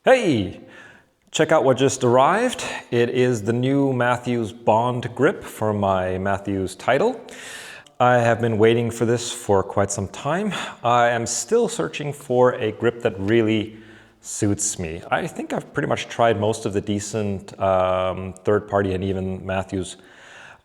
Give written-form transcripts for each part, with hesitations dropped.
Hey, check out what just arrived. It is the new Mathews Bond Grip for my Mathews title. I have been waiting for this for quite some time. I am still searching for a grip that really suits me. I think I've pretty much tried most of the decent third-party and even Mathews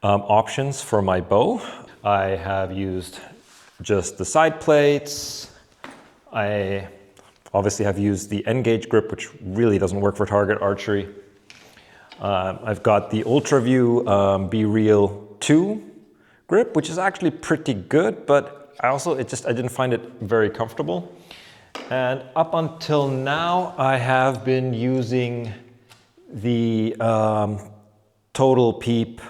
options for my bow. I have used just the side plates. I obviously have used the N-gauge grip, which really doesn't work for target archery. I've got the UltraView Be Real 2 grip, which is actually pretty good, but I didn't find it very comfortable. And up until now, I have been using the Total Peep,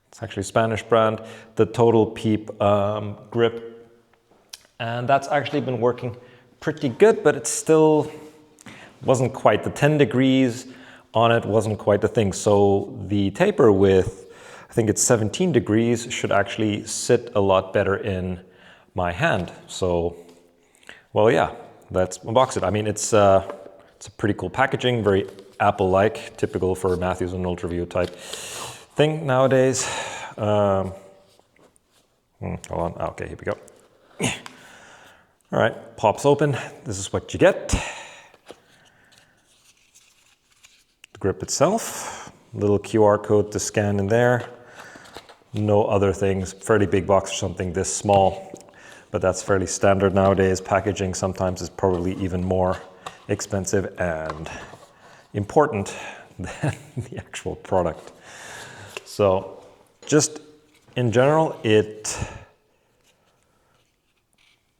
it's actually a Spanish brand, the Total Peep grip. And that's actually been working pretty good, but it still wasn't quite, the 10 degrees on it wasn't quite the thing. So the taper with, I think it's 17 degrees, should actually sit a lot better in my hand. So, well, yeah, let's unbox it. I mean, it's a pretty cool packaging, very Apple-like, typical for Mathews and UltraView type thing nowadays. Hold on, okay, here we go. All right, pops open. This is what you get. The grip itself, little QR code to scan in there. No other things, fairly big box for something this small, but that's fairly standard nowadays. Packaging sometimes is probably even more expensive and important than the actual product. So just in general, it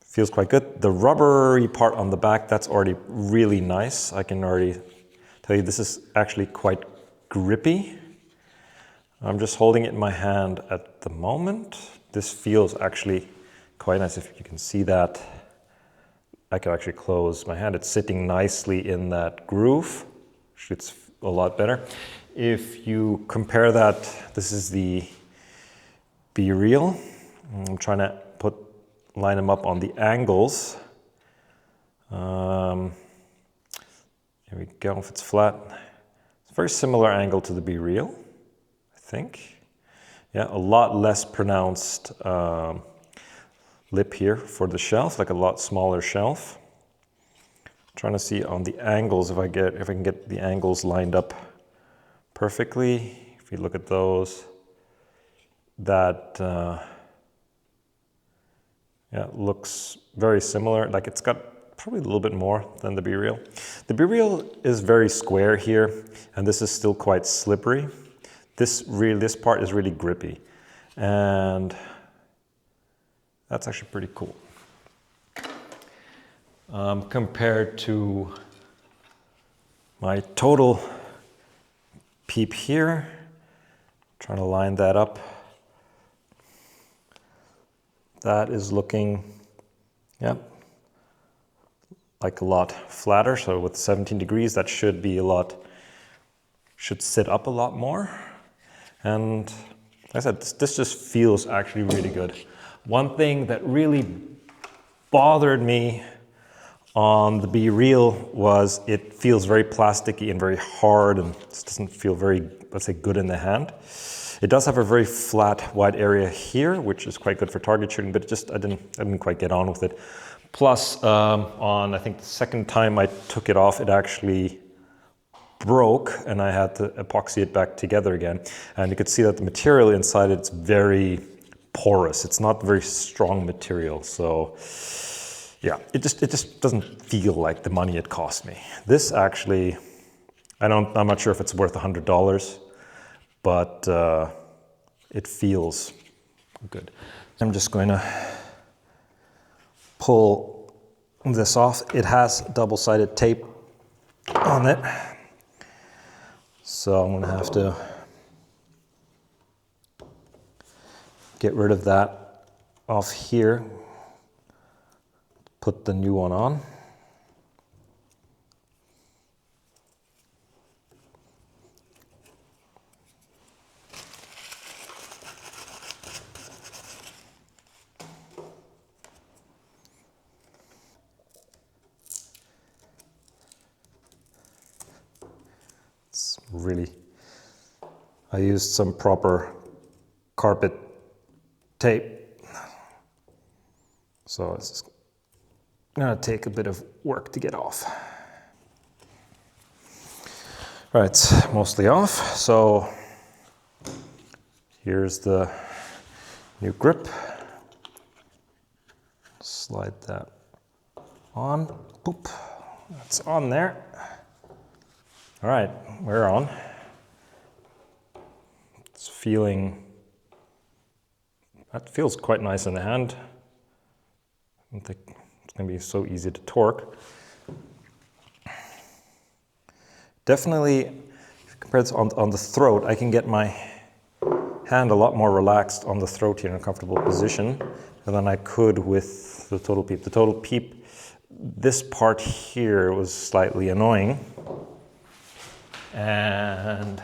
feels quite good. The rubbery part on the back, that's already really nice. I can already tell you this is actually quite grippy. I'm just holding it in my hand at the moment. This feels actually quite nice. If you can see that, I can actually close my hand. It's sitting nicely in that groove. It's a lot better. If you compare that, this is the Be Real. I'm trying to line them up on the angles. Here we go, if it's flat. It's a very similar angle to the Be Real, I think. Yeah, a lot less pronounced lip here for the shelf, like a lot smaller shelf. Trying to see on the angles if I can get the angles lined up perfectly. If you look at those, that yeah, looks very similar. Like it's got probably a little bit more than the Be Real. The Be Real is very square here, and this is still quite slippery. This part is really grippy, and that's actually pretty cool. Compared to my Total Peep here, trying to line that up. That is looking, yeah, like a lot flatter. So with 17 degrees, that should sit up a lot more. And like I said, this just feels actually really good. One thing that really bothered me on the Be Real was it feels very plasticky and very hard, and it doesn't feel very, let's say, good in the hand. It does have a very flat, wide area here, which is quite good for target shooting, but I didn't quite get on with it. Plus, on I think the second time I took it off, it actually broke, and I had to epoxy it back together again. And you could see that the material inside it's very porous. It's not very strong material, so yeah, it just doesn't feel like the money it cost me. This actually, I'm not sure if it's worth $100. But it feels good. I'm just going to pull this off. It has double-sided tape on it, so I'm going to have to get rid of that off here, put the new one on. really, I used some proper carpet tape. So it's gonna take a bit of work to get off. All right, it's mostly off. So here's the new grip. Slide that on. Boop. That's on there. All right, we're on. It's feeling, that feels quite nice in the hand. I don't think it's gonna be so easy to torque. Definitely, compared to on the throat, I can get my hand a lot more relaxed on the throat here in a comfortable position than I could with the Total Peep. The Total Peep, this part here was slightly annoying. And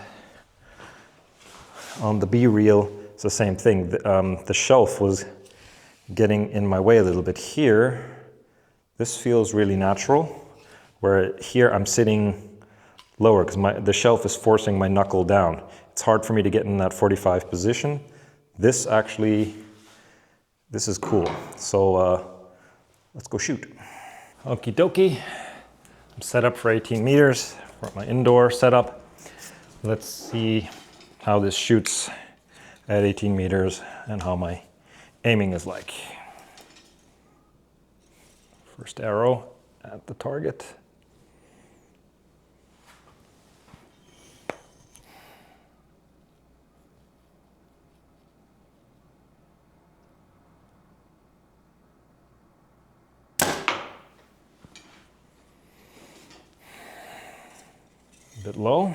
on the B-reel, it's the same thing. The shelf was getting in my way a little bit here. This feels really natural, where here I'm sitting lower because the shelf is forcing my knuckle down. It's hard for me to get in that 45 position. This is cool. So let's go shoot. Okie dokie. I'm set up for 18 meters for my indoor setup. Let's see how this shoots at 18 meters and how my aiming is like. First arrow at the target. A bit low.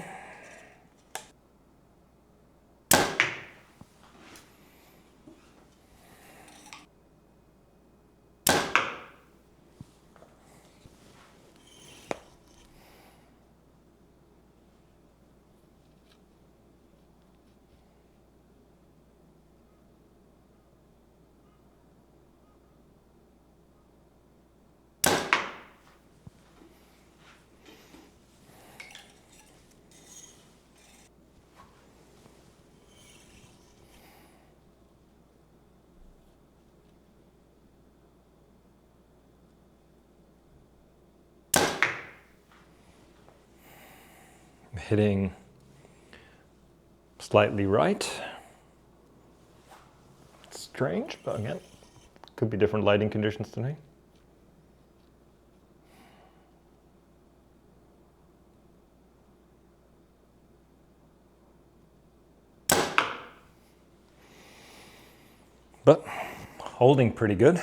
Hitting slightly right. It's strange, but again, could be different lighting conditions today. But holding pretty good.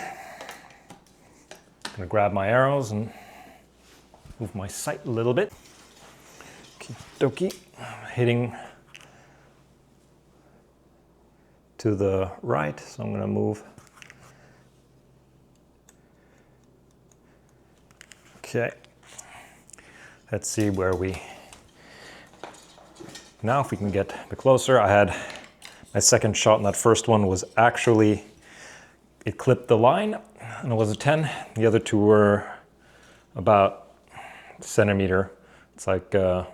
Gonna grab my arrows and move my sight a little bit. Okie dokie, hitting to the right, so I'm going to move. Okay, let's see where we, now if we can get a bit closer. I had my second shot, and that first one was actually, it clipped the line, and it was a 10. The other two were about a centimeter. It's like a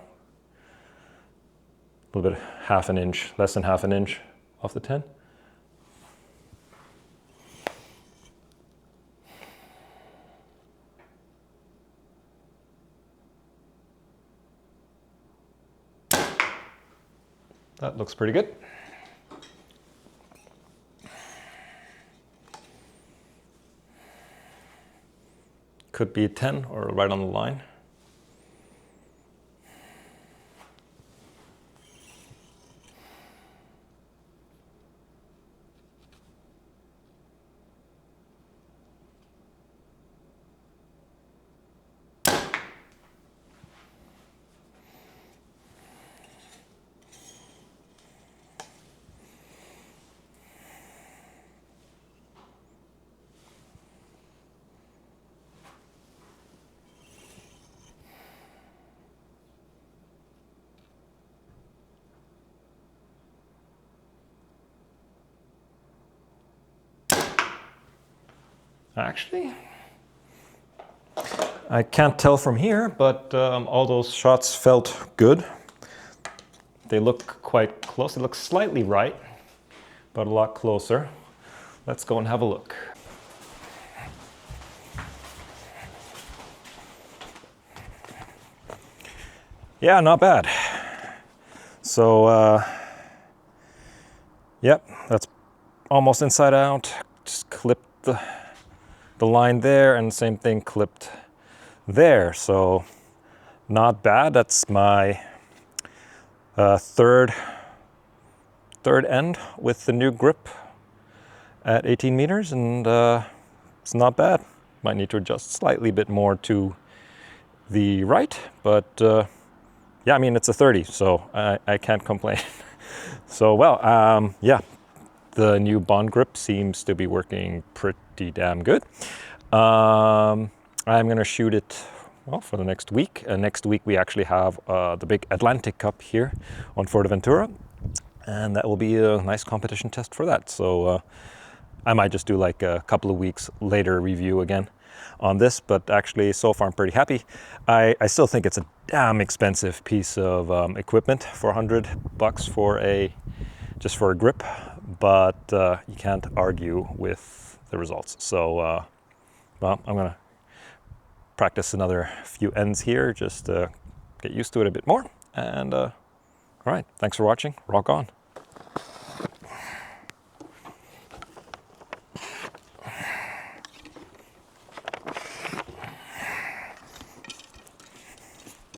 little bit, half an inch, less than half an inch off the 10. That looks pretty good. Could be a 10 or right on the line. Actually, I can't tell from here, but all those shots felt good. They look quite close. They look slightly right, but a lot closer. Let's go and have a look. Yeah, not bad. So, yep, that's almost inside out. Just clipped the line there, and same thing clipped there. So, not bad. That's my third end with the new grip at 18 meters, and it's not bad. Might need to adjust slightly bit more to the right, but yeah, I mean, it's a 30, so I can't complain. So, well, yeah, the new Bond grip seems to be working pretty damn good. I'm going to shoot it, well, for the next week. Next week we actually have the big Atlantic Cup here on Fuerteventura, and that will be a nice competition test for that. So I might just do like a couple of weeks later review again on this, but actually so far I'm pretty happy. I still think it's a damn expensive piece of equipment, $400 for just for a grip, but you can't argue with the results. So well, I'm gonna practice another few ends here, just to get used to it a bit more. And all right, thanks for watching. Rock on.